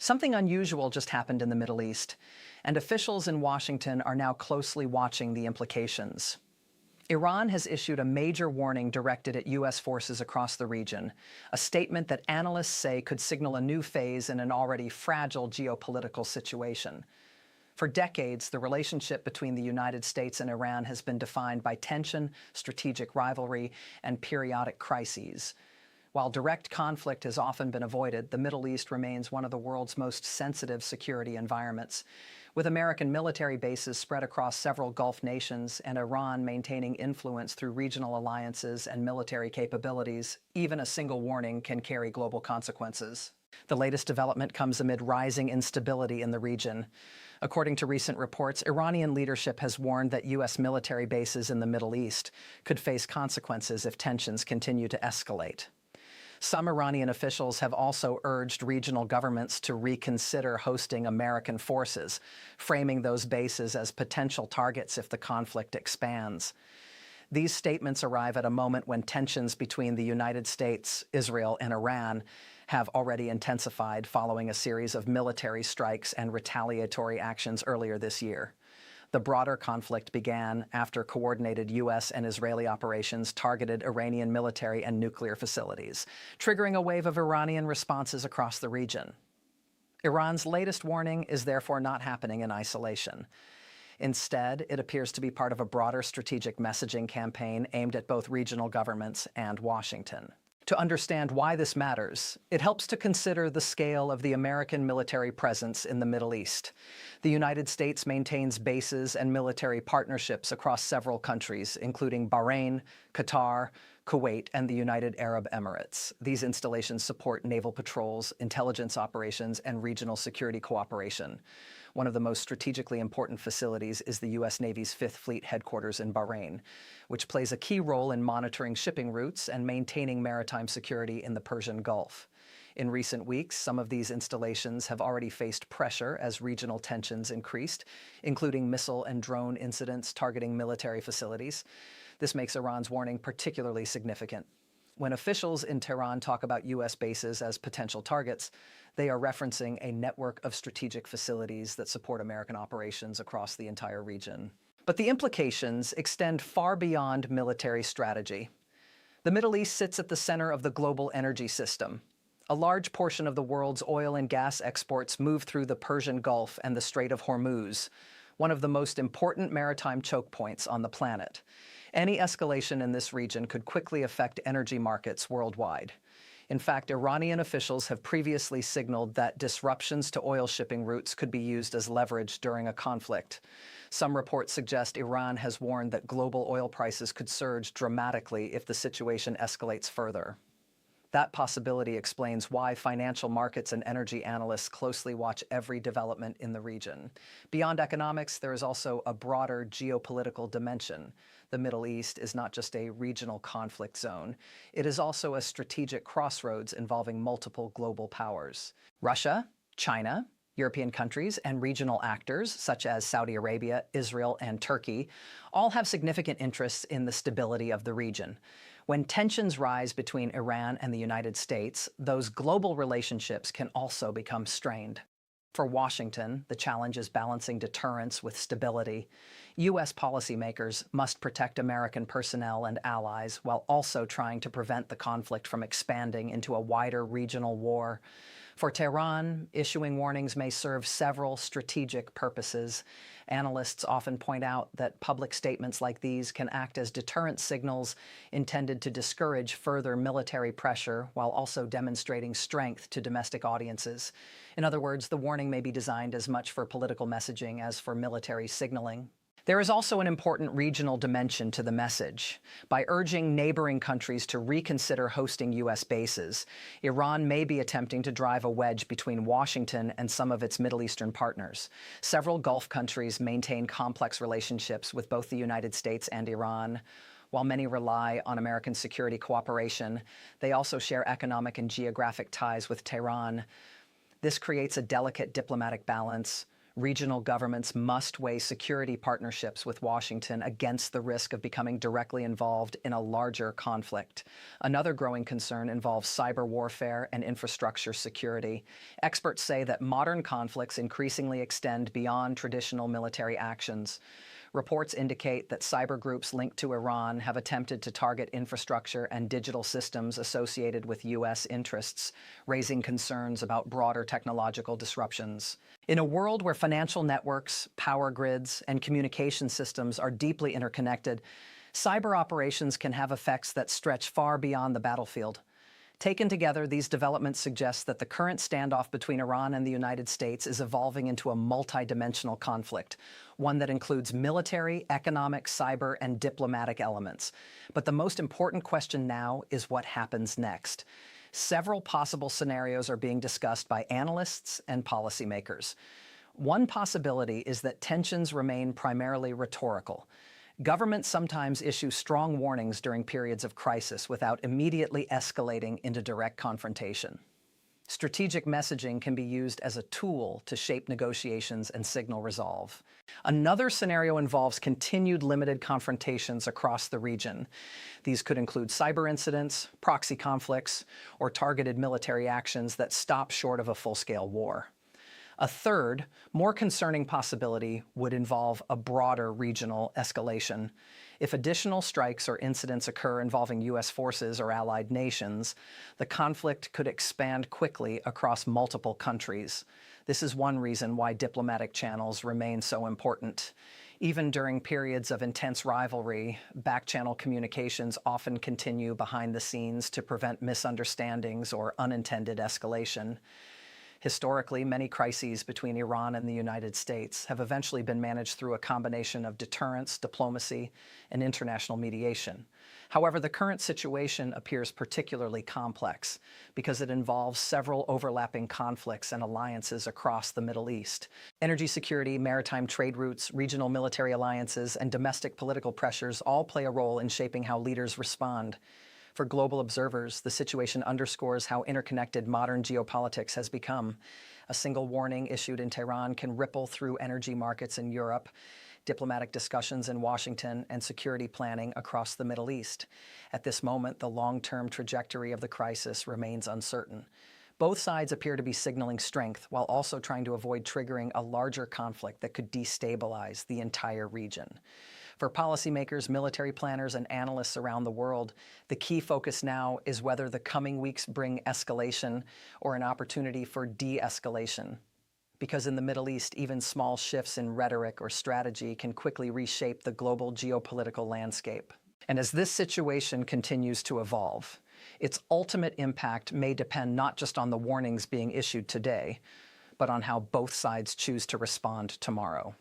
Something unusual just happened in the Middle East, and officials in Washington are now closely watching the implications. Iran has issued a major warning directed at U.S. forces across the region, a statement that analysts say could signal a new phase in an already fragile geopolitical situation. For decades, the relationship between the United States and Iran has been defined by tension, strategic rivalry, and periodic crises. While direct conflict has often been avoided, the Middle East remains one of the world's most sensitive security environments. With American military bases spread across several Gulf nations and Iran maintaining influence through regional alliances and military capabilities, even a single warning can carry global consequences. The latest development comes amid rising instability in the region. According to recent reports, Iranian leadership has warned that U.S. military bases in the Middle East could face consequences if tensions continue to escalate. Some Iranian officials have also urged regional governments to reconsider hosting American forces, framing those bases as potential targets if the conflict expands. These statements arrive at a moment when tensions between the United States, Israel, and Iran have already intensified following a series of military strikes and retaliatory actions earlier this year. The broader conflict began after coordinated U.S. and Israeli operations targeted Iranian military and nuclear facilities, triggering a wave of Iranian responses across the region. Iran's latest warning is therefore not happening in isolation. Instead, it appears to be part of a broader strategic messaging campaign aimed at both regional governments and Washington. To understand why this matters, it helps to consider the scale of the American military presence in the Middle East. The United States maintains bases and military partnerships across several countries, including Bahrain, Qatar, Kuwait, and the United Arab Emirates. These installations support naval patrols, intelligence operations, and regional security cooperation. One of the most strategically important facilities is the U.S. Navy's Fifth Fleet headquarters in Bahrain, which plays a key role in monitoring shipping routes and maintaining maritime security in the Persian Gulf. In recent weeks, some of these installations have already faced pressure as regional tensions increased, including missile and drone incidents targeting military facilities. This makes Iran's warning particularly significant. When officials in Tehran talk about U.S. bases as potential targets, they are referencing a network of strategic facilities that support American operations across the entire region. But the implications extend far beyond military strategy. The Middle East sits at the center of the global energy system. A large portion of the world's oil and gas exports move through the Persian Gulf and the Strait of Hormuz, one of the most important maritime choke points on the planet. Any escalation in this region could quickly affect energy markets worldwide. In fact, Iranian officials have previously signaled that disruptions to oil shipping routes could be used as leverage during a conflict. Some reports suggest Iran has warned that global oil prices could surge dramatically if the situation escalates further. That possibility explains why financial markets and energy analysts closely watch every development in the region. Beyond economics, there is also a broader geopolitical dimension. The Middle East is not just a regional conflict zone. It is also a strategic crossroads involving multiple global powers. Russia, China, European countries, and regional actors, such as Saudi Arabia, Israel, and Turkey, all have significant interests in the stability of the region. When tensions rise between Iran and the United States, those global relationships can also become strained. For Washington, the challenge is balancing deterrence with stability. U.S. policymakers must protect American personnel and allies while also trying to prevent the conflict from expanding into a wider regional war. For Tehran, issuing warnings may serve several strategic purposes. Analysts often point out that public statements like these can act as deterrent signals intended to discourage further military pressure while also demonstrating strength to domestic audiences. In other words, the warning may be designed as much for political messaging as for military signaling. There is also an important regional dimension to the message. By urging neighboring countries to reconsider hosting U.S. bases, Iran may be attempting to drive a wedge between Washington and some of its Middle Eastern partners. Several Gulf countries maintain complex relationships with both the United States and Iran. While many rely on American security cooperation, they also share economic and geographic ties with Tehran. This creates a delicate diplomatic balance. Regional governments must weigh security partnerships with Washington against the risk of becoming directly involved in a larger conflict. Another growing concern involves cyber warfare and infrastructure security. Experts say that modern conflicts increasingly extend beyond traditional military actions. Reports indicate that cyber groups linked to Iran have attempted to target infrastructure and digital systems associated with U.S. interests, raising concerns about broader technological disruptions. In a world where financial networks, power grids, and communication systems are deeply interconnected, cyber operations can have effects that stretch far beyond the battlefield. Taken together, these developments suggest that the current standoff between Iran and the United States is evolving into a multidimensional conflict, one that includes military, economic, cyber, and diplomatic elements. But the most important question now is what happens next. Several possible scenarios are being discussed by analysts and policymakers. One possibility is that tensions remain primarily rhetorical. Governments sometimes issue strong warnings during periods of crisis without immediately escalating into direct confrontation. Strategic messaging can be used as a tool to shape negotiations and signal resolve. Another scenario involves continued limited confrontations across the region. These could include cyber incidents, proxy conflicts, or targeted military actions that stop short of a full-scale war. A third, more concerning possibility would involve a broader regional escalation. If additional strikes or incidents occur involving U.S. forces or allied nations, the conflict could expand quickly across multiple countries. This is one reason why diplomatic channels remain so important. Even during periods of intense rivalry, back-channel communications often continue behind the scenes to prevent misunderstandings or unintended escalation. Historically, many crises between Iran and the United States have eventually been managed through a combination of deterrence, diplomacy, and international mediation. However, the current situation appears particularly complex because it involves several overlapping conflicts and alliances across the Middle East. Energy security, maritime trade routes, regional military alliances, and domestic political pressures all play a role in shaping how leaders respond. For global observers, the situation underscores how interconnected modern geopolitics has become. A single warning issued in Tehran can ripple through energy markets in Europe, diplomatic discussions in Washington, and security planning across the Middle East. At this moment, the long-term trajectory of the crisis remains uncertain. Both sides appear to be signaling strength while also trying to avoid triggering a larger conflict that could destabilize the entire region. For policymakers, military planners, and analysts around the world, the key focus now is whether the coming weeks bring escalation or an opportunity for de-escalation. Because in the Middle East, even small shifts in rhetoric or strategy can quickly reshape the global geopolitical landscape. And as this situation continues to evolve, its ultimate impact may depend not just on the warnings being issued today, but on how both sides choose to respond tomorrow.